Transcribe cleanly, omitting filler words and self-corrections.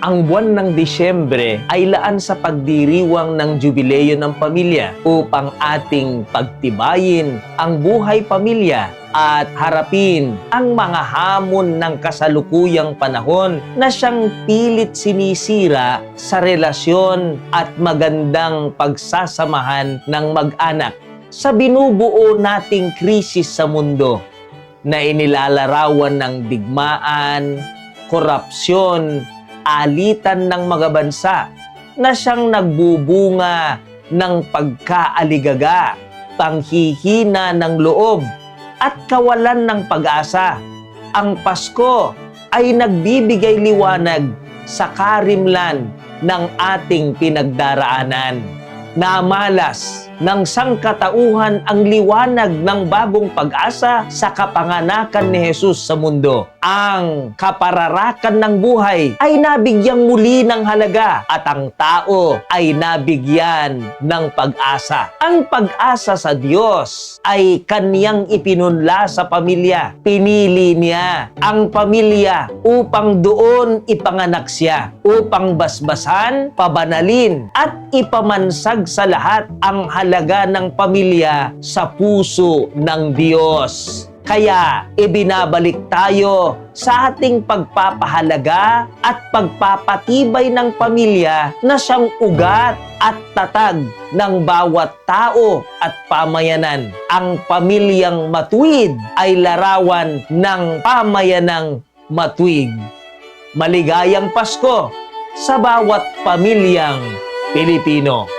Ang buwan ng Disyembre ay laan sa pagdiriwang ng jubileo ng pamilya upang ating pagtibayin ang buhay pamilya at harapin ang mga hamon ng kasalukuyang panahon na siyang pilit sinisira sa relasyon at magandang pagsasamahan ng mag-anak sa binubuo nating krisis sa mundo na inilalarawan ng digmaan, korupsyon, alitan ng mga bansa na siyang nagbubunga ng pagkaaligaga, panghihina ng loob at kawalan ng pag-asa. Ang Pasko ay nagbibigay liwanag sa karimlan ng ating pinagdaraanan. Namalas ng sangkatauhan ang liwanag ng bagong pag-asa sa kapanganakan ni Jesus sa mundo. Ang kapararakan ng buhay ay nabigyang muli ng halaga at ang tao ay nabigyan ng pag-asa. Ang pag-asa sa Diyos ay kaniyang ipinunla sa pamilya. Pinili niya ang pamilya upang doon ipanganak siya, upang basbasan, pabanalin at ipamansag sa lahat ang halaga ng pamilya sa puso ng Diyos. Kaya ibinabalik tayo sa ating pagpapahalaga at pagpapatibay ng pamilya na siyang ugat at tatag ng bawat tao at pamayanan. Ang pamilyang matuwid ay larawan ng pamayanang matuwid. Maligayang Pasko sa bawat pamilyang Pilipino.